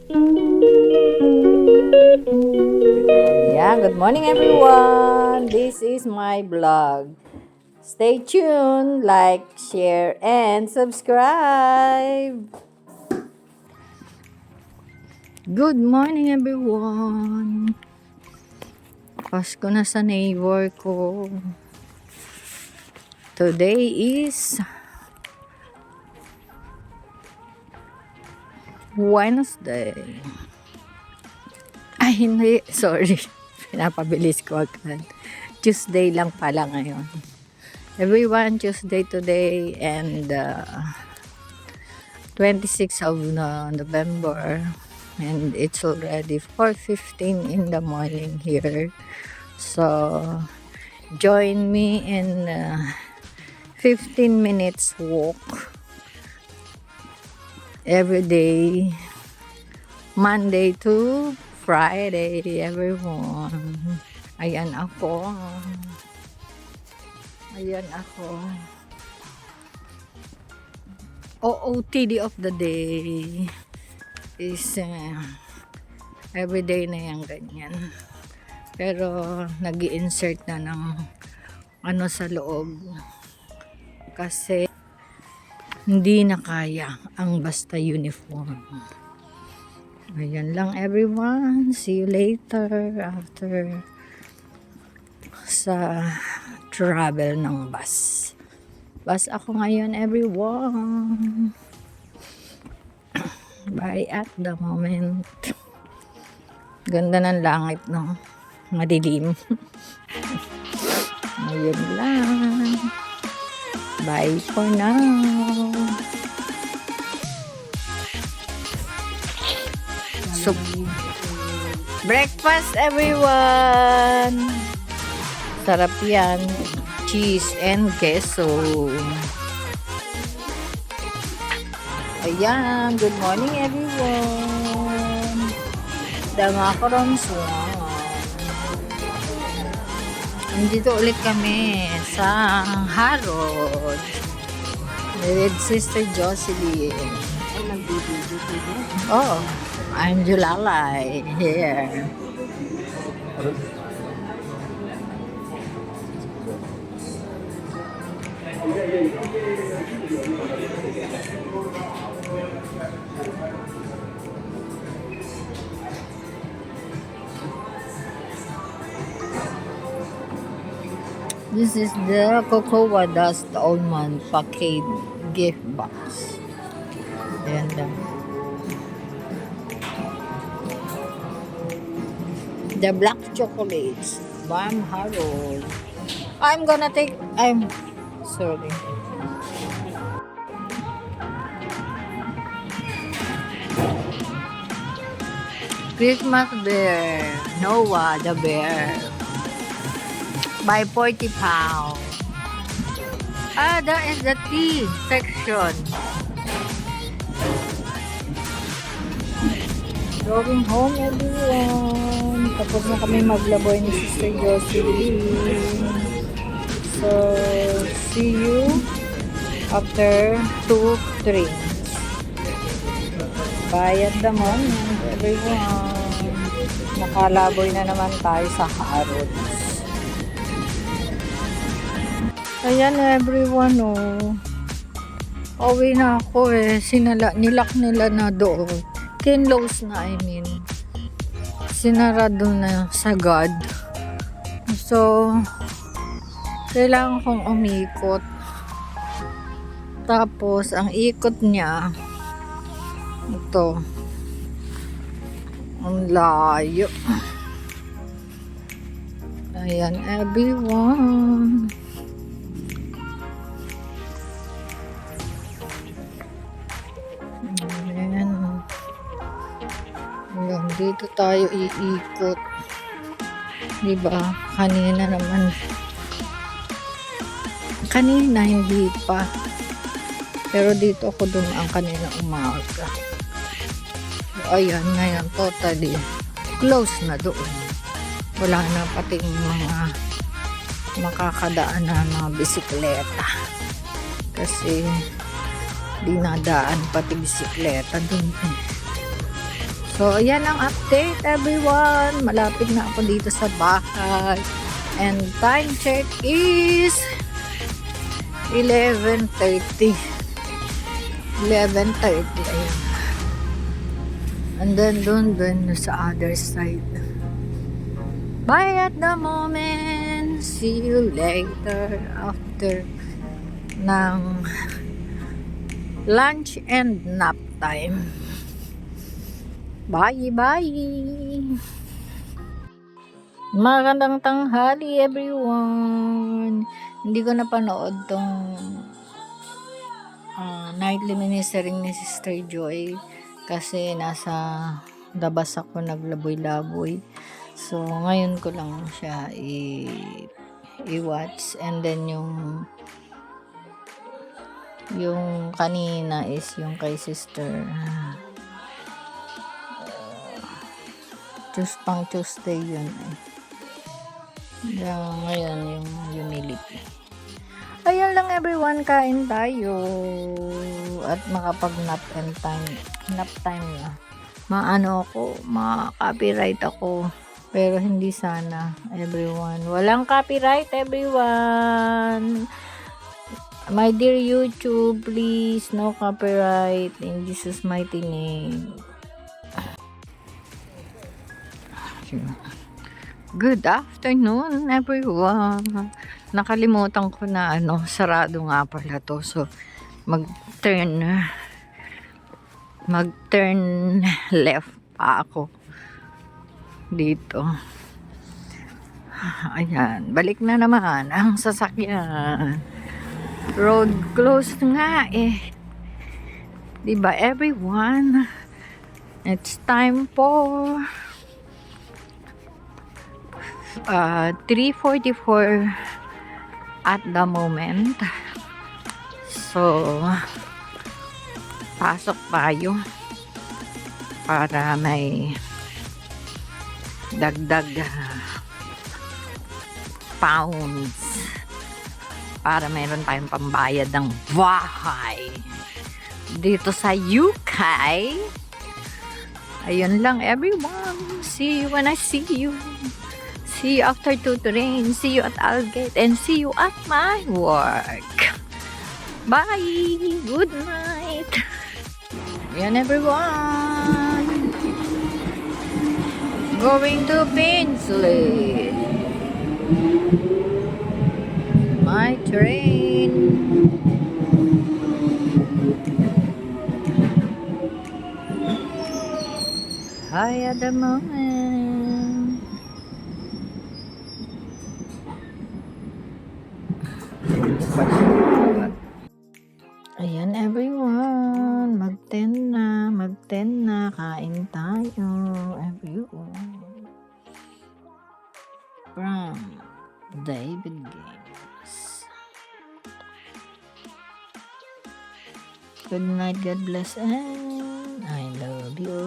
Yeah, good morning everyone. This is my vlog. Stay tuned, like, share, and subscribe. Good morning everyone. Pasko na sa neighbor ko. Today is Wednesday. Ay, hindi. Sorry. Pinapabilis ko agad. Tuesday lang pala ngayon. Everyone, Tuesday today and 26th of November. And it's already 4:15 in the morning here. So, join me in 15 minutes walk every day, Monday to Friday, everyone. Ayan ako. Ayan ako. OOTD of the day is everyday na yan ganyan. Pero nag-i-insert na ng ano sa loob. Kasi hindi na kaya ang basta uniform. Ayan lang everyone. See you later after sa travel ng bus. Bus ako ngayon everyone. Bye at the moment. Ganda ng langit, no? Madilim. Ayun lang. Bye for now. So, breakfast everyone. Sarap yan. Cheese and queso. Ayan. Good morning everyone. The macarons one. Nandito ulit kami sa Harod with Sister Jocelyn. Oh, I'm Julalay here. This is the Cocoa Dust Almond Package gift box. Ayan lang. The black chocolates. Bam Harold. I'm sorry. Christmas bear. Noah the bear. By 40 pounds. That is the tea section. Going home everyone. Tapos na kami maglaboy ni Sister Jocelyn. So, see you after 2-3. Bye at the moment everyone. Nakalaboy na naman tayo sa Harod. Ayan everyone, oh. Pauwi na ako eh. Nilak nila na doon. Kinlose na, I mean. Sinarado na sagad. So, kailangan kong umikot. Tapos, ang ikot niya, ito. Ang layo. Ayan everyone. Dito tayo iikot. Diba? Kanina naman. Kanina hindi pa. Pero dito ako dumaan kanina umaga. So, ayan, ngayon totally close na doon. Wala na pating mga makakadaan na mga bisikleta. Kasi dinadaan pati bisikleta doon. So, ayan ang update everyone. Malapit na ako dito sa bahay. And time check is 11:30. 11:30, ayan. And then dun sa other side. Bye at the moment. See you later after ng lunch and nap time. Bye bye. Magandang tanghali everyone. Hindi ko napanood tong nightly ministering ni Sister Joy kasi nasa labas ako naglaboy-laboy. So ngayon ko lang siya i-watch, and then yung kanina is yung kay Sister pang Tuesday yun. Ngayon yung Unilip. Ayan lang everyone, kain tayo at makapag-nap time na. Maano ako, ma-copyright ako, pero hindi sana everyone. Walang copyright everyone. My dear YouTube, please, no copyright in Jesus mighty name. Good afternoon everyone. Nakalimutan ko na sarado nga pala to. So mag-turn left pa ako dito. Ayan, balik na naman ang sasakyan. Road closed nga diba everyone? It's time for 3:44 at the moment. So pasok tayo para may dagdag pounds para mayroon tayong pambayad ng bahay dito sa UK. Ayun lang everyone. See you when I see you. See you after 2 to rain. See you at Algate. And see you at my work. Bye. Good night. Yan everyone. Going to Paisley. My train. Hi at the moment. Ayan everyone, mag-10 na, kain tayo everyone. From David Games. Good night, God bless, and I love you.